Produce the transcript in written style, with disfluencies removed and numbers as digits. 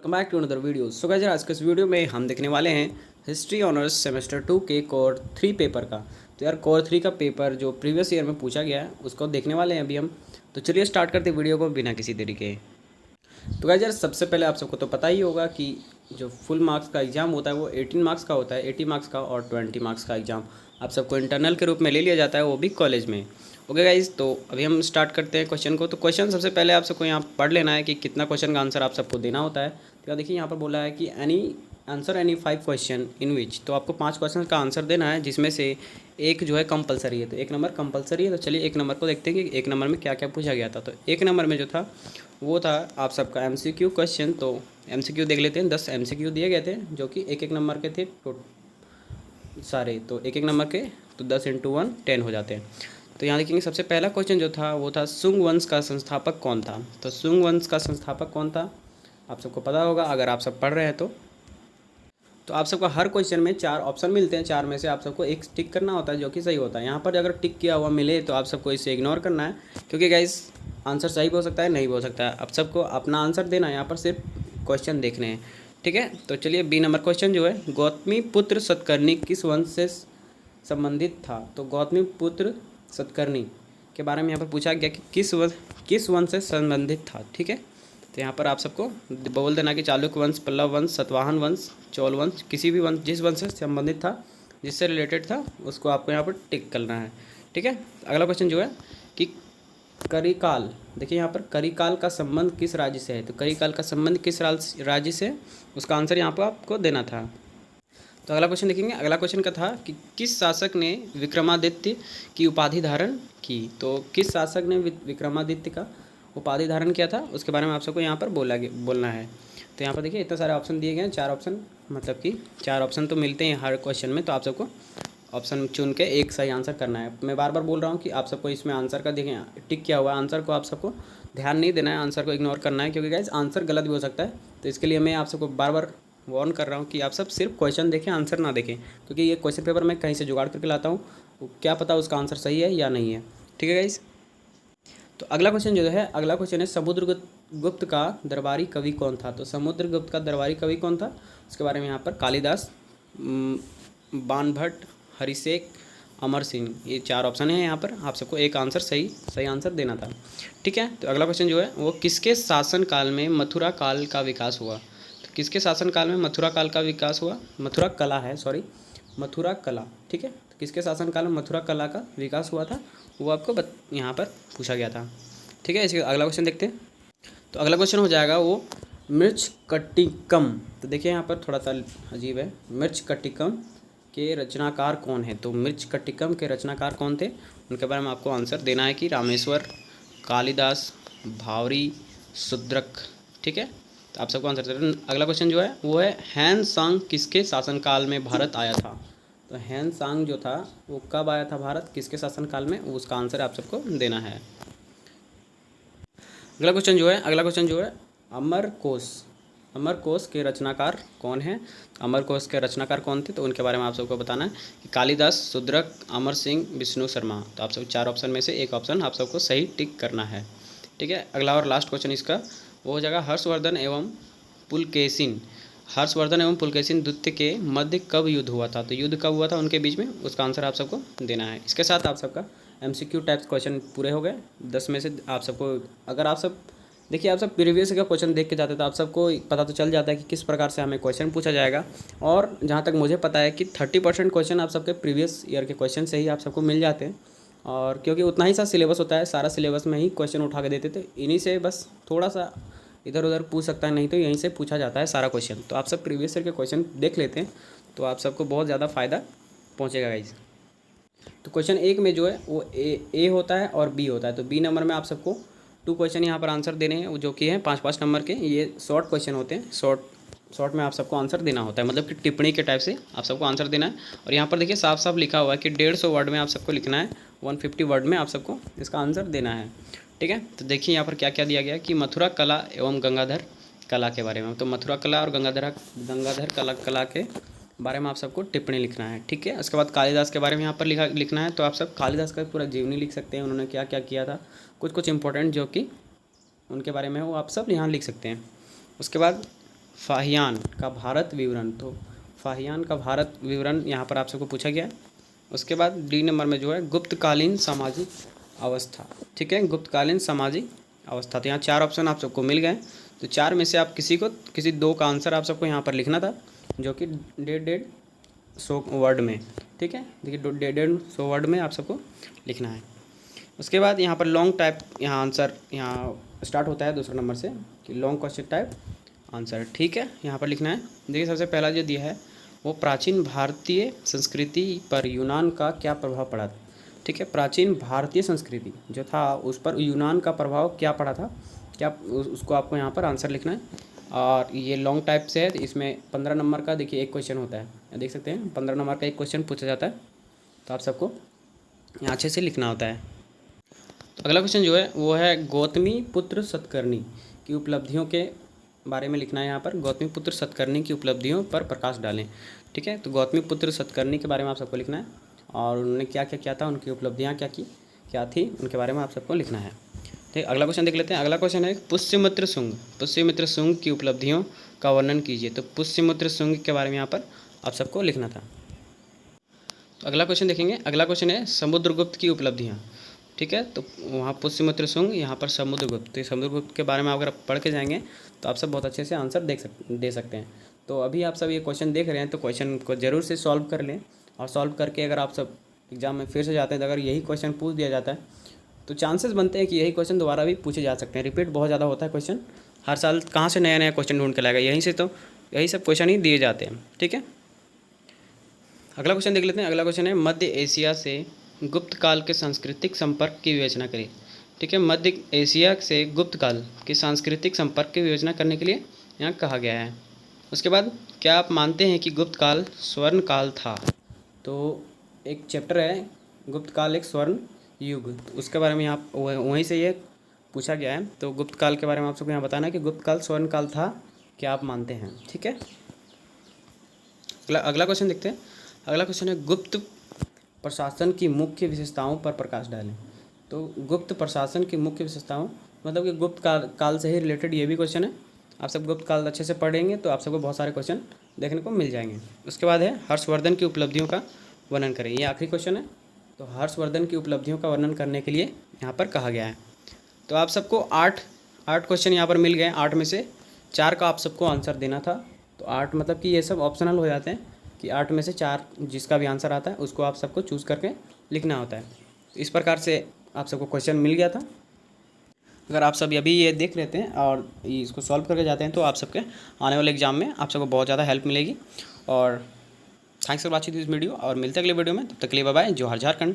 Welcome back to another video. So guys आज के इस वीडियो में हम देखने वाले हैं हिस्ट्री ऑनर्स सेमेस्टर 2 के कोर 3 पेपर का। तो यार कोर 3 का पेपर जो प्रीवियस ईयर में पूछा गया है उसको देखने वाले हैं अभी हम। तो चलिए स्टार्ट करते हैं वीडियो को बिना किसी देरी के। तो गाइस यार सबसे पहले आप सबको तो पता ही होगा कि जो फुल मार्क्स का एग्ज़ाम होता है वो 18 मार्क्स का होता है, 80 मार्क्स का और 20 मार्क्स का एग्ज़ाम आप सबको इंटरनल के रूप में ले लिया जाता है, वो भी कॉलेज में। ओके गाइज, तो अभी हम स्टार्ट करते हैं क्वेश्चन को। तो क्वेश्चन सबसे पहले आप सबको यहाँ पढ़ लेना है कि कितना क्वेश्चन का आंसर आप सबको देना होता है। तो देखिए यहाँ पर बोला है कि आंसर एनी 5 क्वेश्चन इन विच, तो आपको 5 क्वेश्चन का आंसर देना है जिसमें से एक जो है कंपलसरी है। तो 1 नंबर कंपलसरी है। तो चलिए 1 नंबर को देखते हैं कि 1 नंबर में क्या क्या पूछा गया था। तो 1 नंबर में जो था वो था आप सबका MCQ क्वेश्चन। तो MCQ देख लेते हैं। 10 MCQ दिए गए थे जो कि 1-1 नंबर के थे सारे। तो 1-1 नंबर के तो 10 × 1 10 हो जाते हैं। तो यहाँ देखेंगे सबसे पहला क्वेश्चन जो था वो था सुंग वंश का संस्थापक कौन था। तो सुंग वंश का संस्थापक कौन था आप सबको पता होगा अगर आप सब पढ़ रहे हैं तो आप सबको हर क्वेश्चन में 4 ऑप्शन मिलते हैं। 4 में से आप सबको एक टिक करना होता है जो कि सही होता है। यहाँ पर अगर टिक किया हुआ मिले तो आप सबको इसे इग्नोर करना है, क्योंकि गाइस आंसर सही भी हो सकता है नहीं भी हो सकता है। आप सबको अपना आंसर देना है, यहाँ पर सिर्फ क्वेश्चन देखने हैं, ठीक है। तो चलिए बी नंबर क्वेश्चन जो है गौतमी पुत्र सतकर्णी किस वंश से संबंधित था। तो गौतमी पुत्र सतकर्णी के बारे में यहाँ पर पूछा गया कि किस वंश से संबंधित था, ठीक है। तो यहाँ पर आप सबको बोल देना कि चालुक्य वंश, पल्लव वंश, सातवाहन वंश, चोल वंश, किसी भी वंश जिस वंश से संबंधित था, जिससे रिलेटेड था, उसको आपको यहाँ पर टिक करना है, ठीक है। अगला क्वेश्चन जो है कि करिकाल, देखिए यहाँ पर करिकाल का संबंध किस राज्य से है। तो करिकाल का संबंध किस राज्य से, उसका आंसर यहाँ पर आपको देना था। तो अगला क्वेश्चन देखेंगे। अगला क्वेश्चन का था कि किस शासक ने विक्रमादित्य की उपाधि धारण की। तो किस शासक ने विक्रमादित्य का उपाधि धारण किया था उसके बारे में आप सबको यहाँ पर बोलना है। तो यहाँ पर देखिए इतने सारे ऑप्शन दिए गए हैं, 4 ऑप्शन, मतलब कि 4 ऑप्शन तो मिलते हैं हर क्वेश्चन में। तो आप सबको ऑप्शन चुन के एक सही आंसर करना है। मैं बार बार बोल रहा हूँ कि आप सबको इसमें आंसर का देखें टिक किया हुआ आंसर को आप सबको ध्यान नहीं देना है, आंसर को इग्नोर करना है, क्योंकि गाइस आंसर गलत भी हो सकता है। तो इसके लिए मैं आप सबको बार बार वार्न कर रहा हूँ कि आप सब सिर्फ क्वेश्चन देखें, आंसर ना देखें, क्योंकि ये क्वेश्चन पेपर मैं कहीं से जुगाड़ करके लाता हूँ, क्या पता उसका आंसर सही है या नहीं है, ठीक है गाइस। तो अगला क्वेश्चन जो है, अगला क्वेश्चन है समुद्रगुप्त का दरबारी कवि कौन था। तो समुद्रगुप्त का दरबारी कवि कौन था उसके बारे में यहाँ पर कालिदास, बाणभट्ट, हरिशेख, अमर सिंह, ये 4 ऑप्शन है। यहाँ पर आप सबको एक आंसर सही आंसर देना था, ठीक है। तो अगला क्वेश्चन जो है वो किसके शासन काल में मथुरा काल का विकास हुआ। तो किसके शासन काल में मथुरा काल का विकास हुआ, मथुरा कला है, सॉरी मथुरा कला, ठीक है। तो किसके शासन काल में मथुरा कला का विकास हुआ था वो आपको यहाँ पर पूछा गया था, ठीक है। इसके अगला क्वेश्चन देखते हैं। तो अगला क्वेश्चन हो जाएगा वो मृच्छकटिकम। तो देखिए यहाँ पर थोड़ा सा अजीब है, मृच्छकटिकम के रचनाकार कौन है। तो मृच्छकटिकम के रचनाकार कौन थे उनके बारे में आपको आंसर देना है कि रामेश्वर, कालिदास, भावरी, शूद्रक, ठीक है। तो आप सबको आंसर देना। अगला क्वेश्चन जो है वो है हैन सांग किसके शासनकाल में भारत आया था। तो हैन सांग जो था वो कब आया था भारत, किसके शासनकाल में, उसका आंसर आप सबको देना है। अगला क्वेश्चन जो है अमरकोश के रचनाकार कौन है। अमरकोश के रचनाकार कौन थे तो उनके बारे में आप सबको बताना है कि कालिदास, शूद्रक, अमर सिंह, विष्णु शर्मा। तो आप सब 4 ऑप्शन में से एक ऑप्शन आप सबको सही टिक करना है, ठीक है। अगला और लास्ट क्वेश्चन इसका वो हो जाएगा हर्षवर्धन एवं पुलकेशिन द्वितीय के मध्य कब युद्ध हुआ था। तो युद्ध कब हुआ था उनके बीच में, उसका आंसर आप सबको देना है। इसके साथ आप सबका MCQ टाइप्स क्वेश्चन पूरे हो गए। 10 में से आप सबको, अगर आप सब देखिए आप सब प्रीवियस का क्वेश्चन देख के जाते तो आप सबको पता तो चल जाता है कि किस प्रकार से हमें क्वेश्चन पूछा जाएगा। और जहाँ तक मुझे पता है कि 30% क्वेश्चन आप सबके प्रीवियस ईयर के क्वेश्चन से ही आप सबको मिल जाते हैं, और क्योंकि उतना ही सा सिलेबस होता है, सारा सिलेबस में ही क्वेश्चन उठा के देते थे, इन्हीं से बस थोड़ा सा इधर उधर पूछ सकता है, नहीं तो यहीं से पूछा जाता है सारा क्वेश्चन। तो आप सब प्रीवियस ईयर के क्वेश्चन देख लेते हैं तो आप सबको बहुत ज़्यादा फ़ायदा पहुँचेगा गाइस। तो क्वेश्चन 1 में जो है वो ए होता है और बी होता है। तो बी नंबर में आप सबको 2 क्वेश्चन यहाँ पर आंसर देने हैं, जो कि हैं 5-5 नंबर के। ये शॉर्ट क्वेश्चन होते हैं, शॉर्ट में आप सबको आंसर देना होता है, मतलब कि टिप्पणी के टाइप से आप सबको आंसर देना है। और यहाँ पर देखिए साफ साफ लिखा हुआ है कि 150 वर्ड में आप सबको लिखना है, 150 वर्ड में आप सबको इसका आंसर देना है, ठीक है। तो देखिए यहाँ पर क्या क्या दिया गया कि मथुरा कला एवं गंगाधर कला के बारे में। तो मथुरा कला और गंगाधर कला के बारे में आप सबको टिप्पणी लिखना है, ठीक है। उसके बाद कालिदास के बारे में यहाँ पर लिखना है। तो आप सब कालिदास का पूरा जीवनी लिख सकते हैं, उन्होंने क्या क्या किया था, कुछ इंपॉर्टेंट जो कि उनके बारे में वो आप सब यहाँ लिख सकते हैं। उसके बाद फाहियान का भारत विवरण, तो फाहियान का भारत विवरण यहाँ पर आप सबको पूछा गया है। उसके बाद डी नंबर में जो है गुप्तकालीन सामाजिक अवस्था, ठीक है, गुप्तकालीन सामाजिक अवस्था। तो यहाँ 4 ऑप्शन आप सबको मिल गए। तो 4 में से आप किसी 2 का आंसर आप सबको यहाँ पर लिखना था, जो कि 150 वर्ड में, ठीक है। देखिए 150 वर्ड में आप सबको लिखना है। उसके बाद यहाँ पर लॉन्ग टाइप, यहाँ आंसर यहाँ स्टार्ट होता है दूसरा नंबर से कि लॉन्ग क्वेश्चन टाइप आंसर, ठीक है, यहाँ पर लिखना है। देखिए सबसे पहला जो दिया है वो प्राचीन भारतीय संस्कृति पर यूनान का क्या प्रभाव पड़ा था, ठीक है। प्राचीन भारतीय संस्कृति जो था उस पर यूनान का प्रभाव क्या पड़ा था, क्या उसको आपको यहाँ पर आंसर लिखना है। और ये लॉन्ग टाइप से है, तो इसमें 15 नंबर का देखिए एक क्वेश्चन होता है, देख सकते हैं 15 नंबर का एक क्वेश्चन पूछा जाता है, तो आप सबको यहाँ अच्छे से लिखना होता है। तो अगला क्वेश्चन जो है वो है गौतमी पुत्र सतकर्णी की उपलब्धियों के बारे में लिखना है। यहाँ पर गौतमी पुत्र सतकर्णी की उपलब्धियों पर प्रकाश डालें, ठीक है। तो गौतमी पुत्र सतकर्णी के बारे में आप सबको लिखना है और उन्होंने क्या क्या किया था, उनकी उपलब्धियाँ क्या थी, उनके बारे में आप सबको लिखना है, ठीक। अगला क्वेश्चन देख लेते हैं। अगला क्वेश्चन है पुष्यमित्र शुंग की उपलब्धियों का वर्णन कीजिए। तो पुष्यमित्र शुंग के बारे में यहाँ पर आप सबको लिखना था। तो अगला क्वेश्चन देखेंगे। अगला क्वेश्चन है समुद्रगुप्त की उपलब्धियाँ, ठीक है। तो वहाँ पुष्यमित्र शुंग, यहाँ पर समुद्रगुप्त। तो समुद्रगुप्त के बारे में अगर आप पढ़ के जाएंगे तो आप सब बहुत अच्छे से आंसर दे सकते हैं। तो अभी आप सब ये क्वेश्चन देख रहे हैं, तो क्वेश्चन को ज़रूर से सॉल्व कर लें, और सॉल्व करके अगर आप सब एग्ज़ाम में फिर से जाते हैं तो अगर यही क्वेश्चन पूछ दिया जाता है तो चांसेस बनते हैं कि यही क्वेश्चन दोबारा भी पूछे जा सकते हैं। रिपीट बहुत ज़्यादा होता है क्वेश्चन, हर साल कहाँ से नया नया क्वेश्चन ढूंढ के लाएगा, यहीं से, तो यही सब क्वेश्चन ही दिए जाते हैं, ठीक है। अगला क्वेश्चन देख लेते हैं। अगला क्वेश्चन है मध्य एशिया से गुप्त काल के सांस्कृतिक संपर्क की विवेचना करें, ठीक है। मध्य एशिया से गुप्त काल के सांस्कृतिक संपर्क की विवेचना करने के लिए यहाँ कहा गया है। उसके बाद क्या आप मानते हैं कि गुप्त काल स्वर्ण काल था। तो एक चैप्टर है गुप्त काल एक स्वर्ण युग, तो उसके बारे में यहाँ वहीं से ये पूछा गया है। तो गुप्त काल के बारे में आप सबको यहाँ बताना है कि गुप्त काल स्वर्ण काल था, क्या आप मानते हैं, ठीक है। अगला क्वेश्चन देखते हैं। अगला क्वेश्चन है गुप्त प्रशासन की मुख्य विशेषताओं पर प्रकाश डालें। तो गुप्त प्रशासन की मुख्य विशेषताओं मतलब कि गुप्त काल से ही रिलेटेड ये भी क्वेश्चन है। आप सब गुप्त काल अच्छे से पढ़ेंगे तो आप सबको बहुत सारे क्वेश्चन देखने को मिल जाएंगे। उसके बाद है हर्षवर्धन की उपलब्धियों का वर्णन करें, ये आखिरी क्वेश्चन है। तो हर्षवर्धन की उपलब्धियों का वर्णन करने के लिए यहाँ पर कहा गया है। तो आप सबको 8 क्वेश्चन यहाँ पर मिल गए। 8 में से 4 का आप सबको आंसर देना था। तो 8 मतलब कि ये सब ऑप्शनल हो जाते हैं कि 8 में से 4 जिसका भी आंसर आता है उसको आप सबको चूज़ करके लिखना होता है। तो इस प्रकार से आप सबको क्वेश्चन मिल गया था। अगर आप सब अभी ये देख लेते हैं और इसको सॉल्व करके जाते हैं तो आप सबके आने वाले एग्जाम में आप सबको बहुत ज़्यादा हेल्प मिलेगी। और thanks for watching this video, और मिलते हैं अगले वीडियो में। तब तक के लिए बाय बाय। जोहार झारखंड।